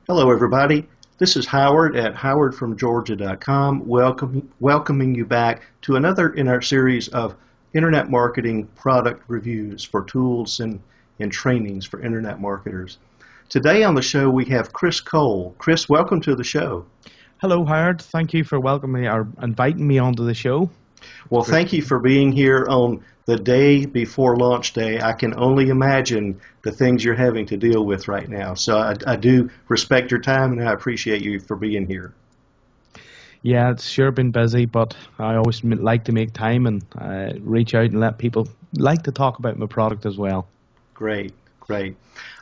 Hello, everybody. This is Howard at howardfromgeorgia.com, welcoming you back to another in our series of Internet Marketing product reviews for tools and trainings for Internet marketers. Today on the show, we have Chris Cole. Chris, welcome to the show. Hello, Howard. Thank you for welcoming me or inviting me onto the show. Well, thank you for being here on the day before launch day. I can only imagine the things you're having to deal with right now. So I do respect your time, and I appreciate you for being here. Yeah, it's sure been busy, but I always like to make time and reach out and let people like to talk about my product as well. Great.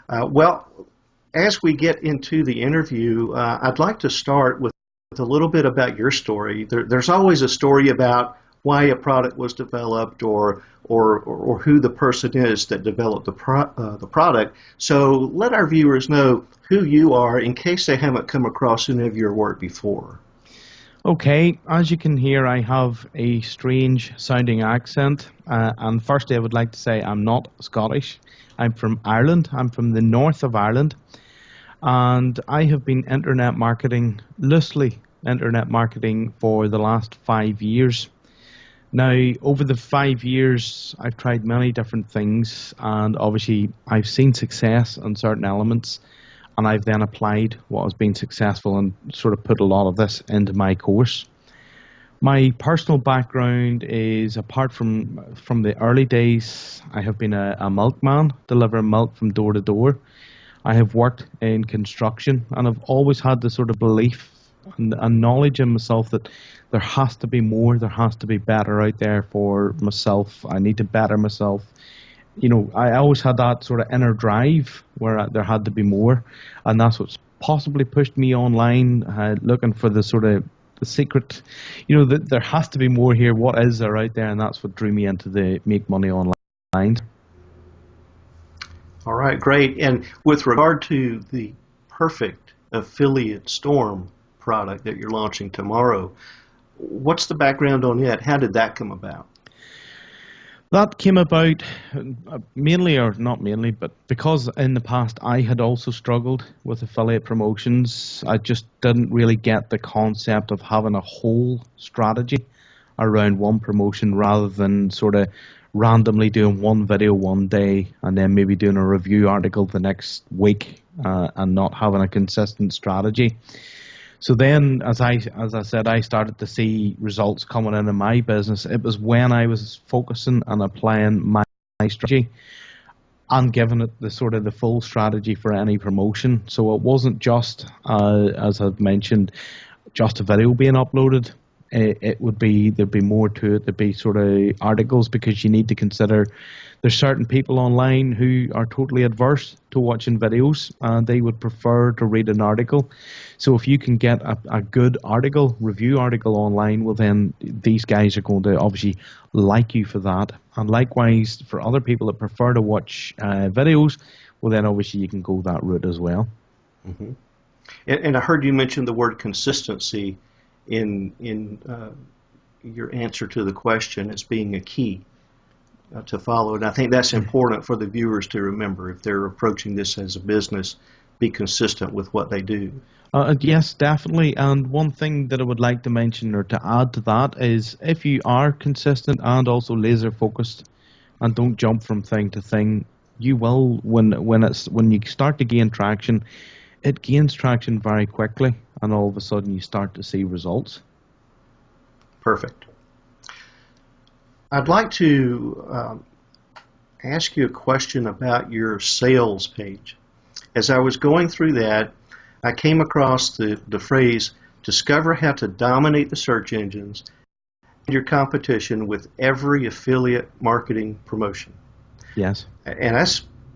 Well, as we get into the interview, I'd like to start with a little bit about your story. There's always a story about why a product was developed or who the person is that developed the product. So let our viewers know who you are in case they haven't come across any of your work before. Okay, as you can hear, I have a strange sounding accent. And firstly, I would like to say I'm not Scottish. I'm from Ireland. I'm from the north of Ireland. And I have been loosely internet marketing for the last 5 years. Now, over the 5 years, I've tried many different things, and obviously I've seen success in certain elements, and I've then applied what has been successful and sort of put a lot of this into my course. My personal background is, apart from the early days, I have been a milkman, delivering milk from door to door. I have worked in construction, and I've always had the sort of belief and knowledge in myself that there has to be more, there has to be better out there for myself. I need to better myself. You know, I always had that sort of inner drive where there had to be more, and that's what's possibly pushed me online, looking for the sort of the secret, that there has to be more here. What is there out there? And that's what drew me into the make money online. All right, great. And with regard to the perfect affiliate storm product that you're launching tomorrow, what's the background on it? How did that come about? That came about mainly, or not mainly, but because in the past I had also struggled with affiliate promotions. I just didn't really get the concept of having a whole strategy around one promotion rather than sort of randomly doing one video one day and then maybe doing a review article the next week and not having a consistent strategy. So then, as I said, I started to see results coming in my business. It was when I was focusing and applying my strategy and giving it the full strategy for any promotion. So it wasn't just, as I've mentioned, just a video being uploaded. There'd be more to it. There'd be sort of articles, because you need to consider there's certain people online who are totally adverse to watching videos and they would prefer to read an article. So if you can get a good review article online, well then these guys are going to obviously like you for that. And likewise for other people that prefer to watch videos, well then obviously you can go that route as well. Mm-hmm. And I heard you mention the word consistency in your answer to the question as being a key to follow. And I think that's important for the viewers to remember if they're approaching this as a business, be consistent with what they do. Yes, definitely. And one thing that I would like to mention or to add to that is if you are consistent and also laser focused and don't jump from thing to thing, you will, when you start to gain traction, it gains traction very quickly, and all of a sudden you start to see results. Perfect. I'd like to ask you a question about your sales page. As I was going through that, I came across the phrase, discover how to dominate the search engines and your competition with every affiliate marketing promotion. Yes. And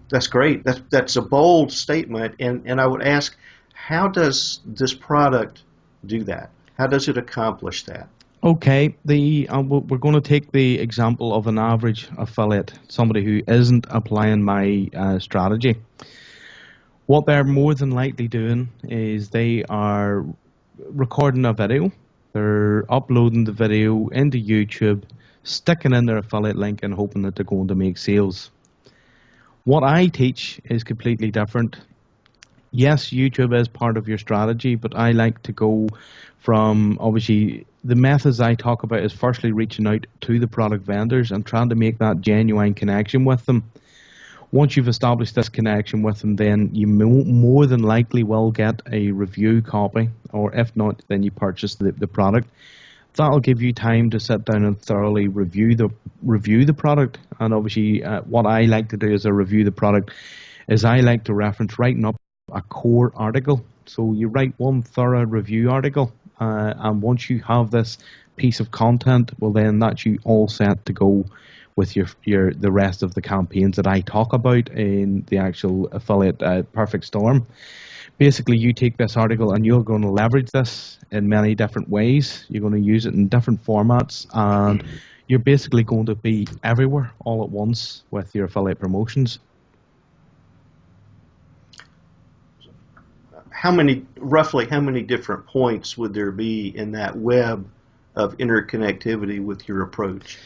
that's great. That's a bold statement. And I would ask, how does this product do that? How does it accomplish that? Okay, we're going to take the example of an average affiliate, somebody who isn't applying my strategy. What they're more than likely doing is they are recording a video, they're uploading the video into YouTube, sticking in their affiliate link and hoping that they're going to make sales. What I teach is completely different. Yes, YouTube is part of your strategy, but I like to go from, obviously, the methods I talk about is firstly reaching out to the product vendors and trying to make that genuine connection with them. Once you've established this connection with them, then you more than likely will get a review copy, or if not, then you purchase the product. That'll give you time to sit down and thoroughly review the product. And obviously, what I like to do as I review the product is I like to reference writing up a core article. So you write one thorough review article, and once you have this piece of content, well, then that's you all set to go with your the rest of the campaigns that I talk about in the actual affiliate Perfect Storm. Basically, you take this article and you're going to leverage this in many different ways. You're going to use it in different formats, and you're basically going to be everywhere all at once with your affiliate promotions. Roughly how many different points would there be in that web of interconnectivity with your approach?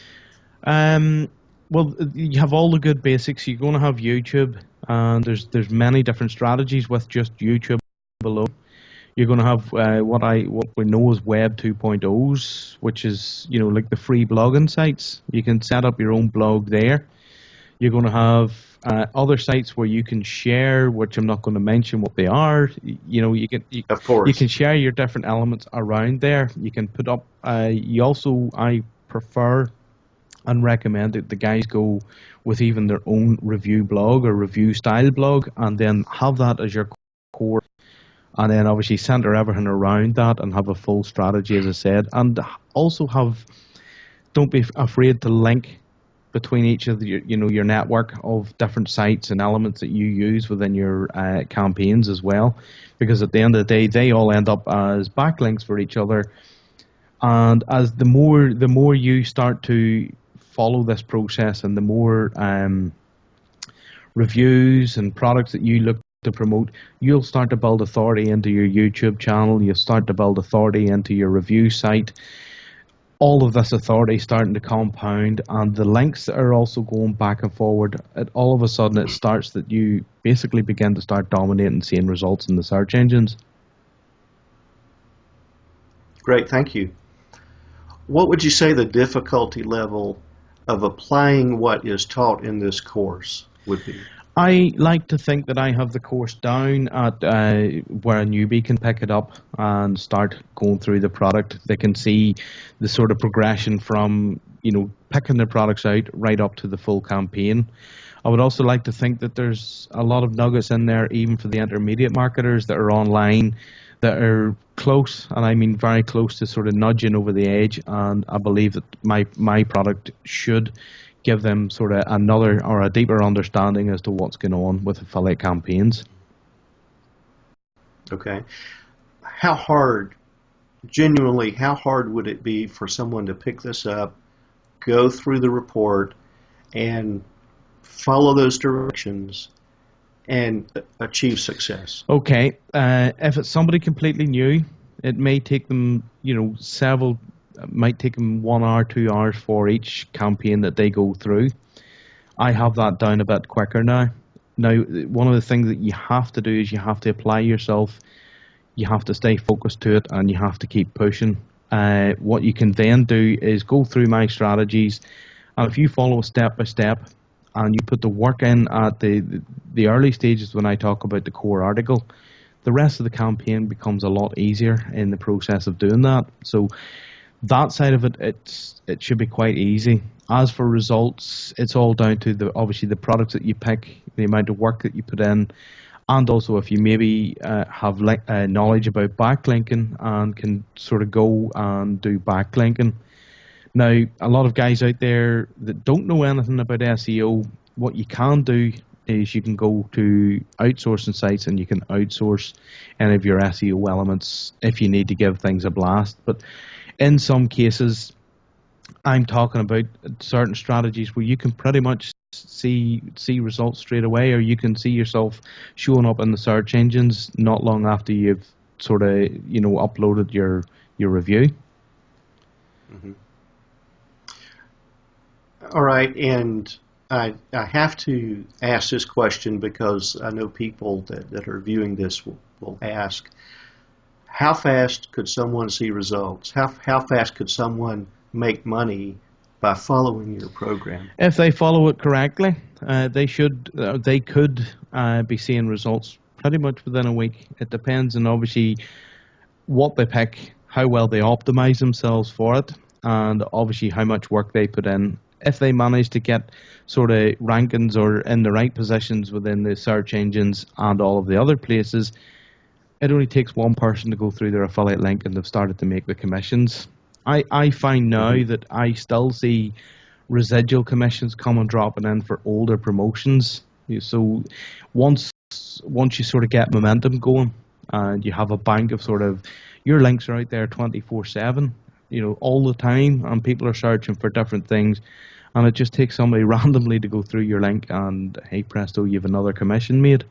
Well, you have all the good basics. You're going to have YouTube, and there's many different strategies with just YouTube alone. You're going to have what we know as Web 2.0s, which is like the free blogging sites. You can set up your own blog there. You're going to have other sites where you can share, which I'm not going to mention what they are. Of course, you can share your different elements around there. You can put up. I prefer and recommend that the guys go with even their own review blog or review style blog, and then have that as your core, and then obviously center everything around that and have a full strategy, as I said, and also don't be afraid to link between each of your network of different sites and elements that you use within your campaigns as well, because at the end of the day they all end up as backlinks for each other. And as the more you start to follow this process, and the more reviews and products that you look to promote, you'll start to build authority into your YouTube channel. You'll start to build authority into your review site. All of this authority starting to compound, and the links are also going back and forward. All of a sudden, it starts that you basically begin to start dominating, seeing results in the search engines. Great, thank you. What would you say the difficulty level of applying what is taught in this course would be? I like to think that I have the course down at where a newbie can pick it up and start going through the product. They can see the sort of progression from picking their products out right up to the full campaign. I would also like to think that there's a lot of nuggets in there even for the intermediate marketers that are online, that are close, and I mean very close to sort of nudging over the edge, and I believe that my product should give them sort of another or a deeper understanding as to what's going on with affiliate campaigns. Okay. Genuinely, how hard would it be for someone to pick this up, go through the report, and follow those directions and achieve success? Okay, if it's somebody completely new, it may take them, might take them 1 hour, 2 hours for each campaign that they go through. I have that down a bit quicker now. Now, one of the things that you have to do is you have to apply yourself. You have to stay focused to it, and you have to keep pushing. What you can then do is go through my strategies, and if you follow step by step, and you put the work in at the early stages when I talk about the core article, the rest of the campaign becomes a lot easier in the process of doing that. So that side of it, it should be quite easy. As for results, it's all down to obviously the products that you pick, the amount of work that you put in, and also if you maybe have knowledge about backlinking and can sort of go and do backlinking. Now, a lot of guys out there that don't know anything about SEO, what you can do is you can go to outsourcing sites and you can outsource any of your SEO elements if you need to give things a blast. But in some cases, I'm talking about certain strategies where you can pretty much see results straight away, or you can see yourself showing up in the search engines not long after you've sort of uploaded your review. Mm-hmm. All right, and I have to ask this question because I know people that are viewing this will ask, how fast could someone see results? How fast could someone make money by following your program? If they follow it correctly, they could be seeing results pretty much within a week. It depends on obviously what they pick, how well they optimize themselves for it, and obviously how much work they put in. If they manage to get sort of rankings or in the right positions within the search engines and all of the other places, it only takes one person to go through their affiliate link and they've started to make the commissions. I find now that I still see residual commissions coming dropping in for older promotions. So once you sort of get momentum going and you have a bank of sort of your links are out there 24/7, all the time, and people are searching for different things, and it just takes somebody randomly to go through your link and hey presto, you have another commission made.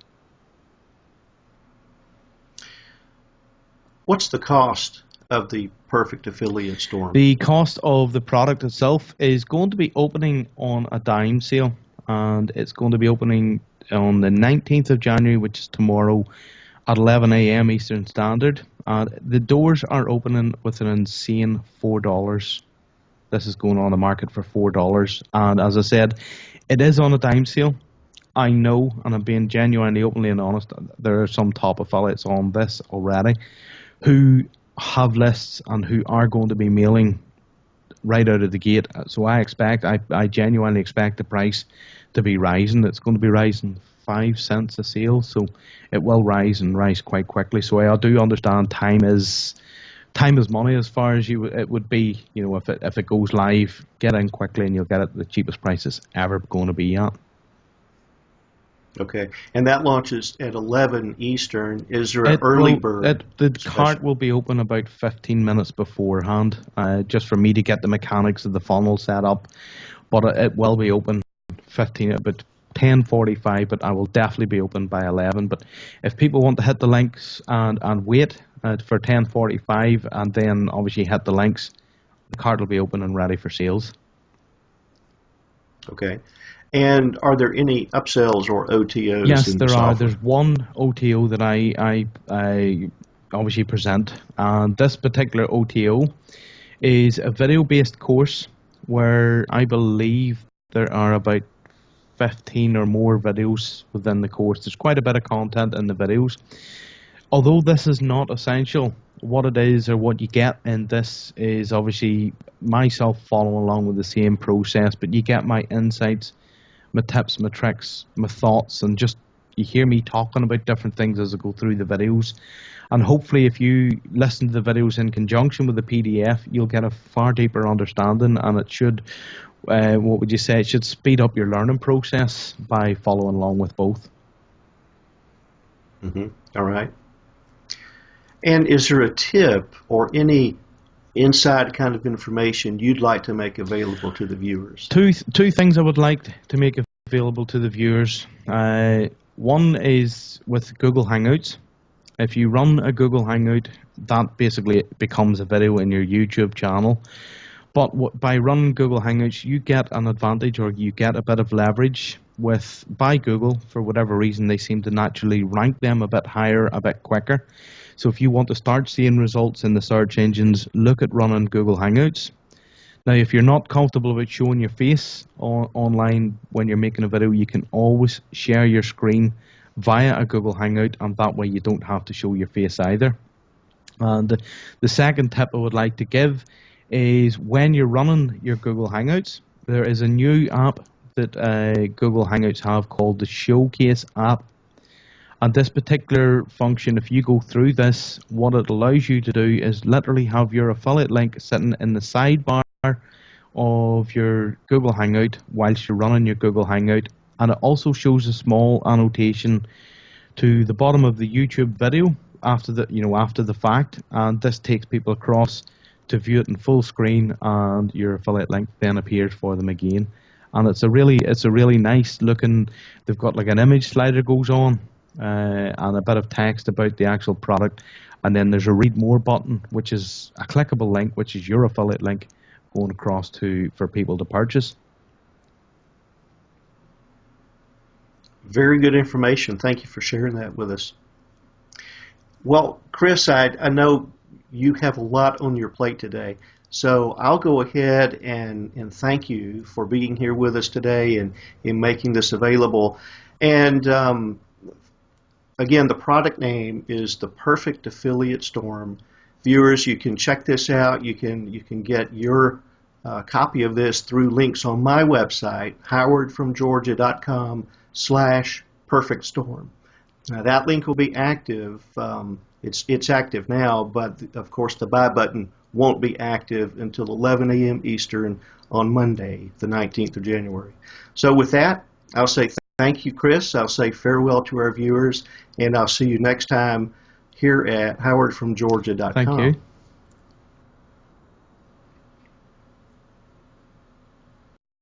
What's the cost of the Perfect Affiliate Storm? The cost of the product itself is going to be opening on a dime sale, and it's going to be opening on the 19th of January, which is tomorrow at 11 a.m. Eastern Standard. The doors are opening with an insane $4. This is going on the market for $4, and as I said, it is on a dime sale. I know, and I'm being genuinely, openly and honest, there are some top affiliates on this already who have lists and who are going to be mailing right out of the gate. So I genuinely expect the price to be rising. It's going to be rising 5 cents a sale, so it will rise and rise quite quickly. So I do understand time is money as far as it would be. If it goes live, get in quickly and you'll get it at the cheapest prices ever going to be at. Okay, and that launches at 11 Eastern. Is there an early bird? The cart will be open about 15 minutes beforehand, just for me to get the mechanics of the funnel set up. But it will be open about 10:45, but I will definitely be open by 11. But if people want to hit the links and wait for 10:45 and then obviously hit the links, the cart will be open and ready for sales. Okay. And are there any upsells or OTOs? Yes, in there the are. software? There's one OTO that I obviously present, and this particular OTO is a video-based course where I believe there are about 15 or more videos within the course. There's quite a bit of content in the videos. Although this is not essential, what it is or what you get in this is obviously myself following along with the same process, but you get my insights, my tips, my tricks, my thoughts, and just you hear me talking about different things as I go through the videos. And hopefully if you listen to the videos in conjunction with the PDF, you'll get a far deeper understanding, and it should, what would you say, it should speed up your learning process by following along with both. Mm-hmm. All right. And is there a tip or any inside kind of information you'd like to make available to the viewers? Two things I would like to make available to the viewers. One is with Google Hangouts. If you run a Google Hangout, that basically becomes a video in your YouTube channel. But by running Google Hangouts, you get an advantage, or you get a bit of leverage by Google. For whatever reason, they seem to naturally rank them a bit higher, a bit quicker. So if you want to start seeing results in the search engines, look at running Google Hangouts. Now, if you're not comfortable with showing your face online when you're making a video, you can always share your screen via a Google Hangout, and that way you don't have to show your face either. And the second tip I would like to give is when you're running your Google Hangouts, there is a new app that Google Hangouts have called the Showcase app. And this particular function, if you go through this, what it allows you to do is literally have your affiliate link sitting in the sidebar of your Google Hangout whilst you're running your Google Hangout. And it also shows a small annotation to the bottom of the YouTube video after the fact. And this takes people across to view it in full screen, and your affiliate link then appears for them again. And it's a really nice looking, they've got like an image slider goes on, and a bit of text about the actual product, and then there's a read more button, which is a clickable link, which is your affiliate link going across for people to purchase. Very good information. Thank you for sharing that with us. Well, Chris, I know you have a lot on your plate today, so I'll go ahead and thank you for being here with us today and in making this available. And again, the product name is the Perfect Affiliate Storm. Viewers, you can check this out. You can get your copy of this through links on my website, howardfromgeorgia.com/perfect storm. Now that link will be active. It's active now, but of course the buy button won't be active until 11 a.m. Eastern on Monday, the 19th of January. So with that, I'll say thank you, Chris. I'll say farewell to our viewers, and I'll see you next time here at Thank howardfromgeorgia.com. you.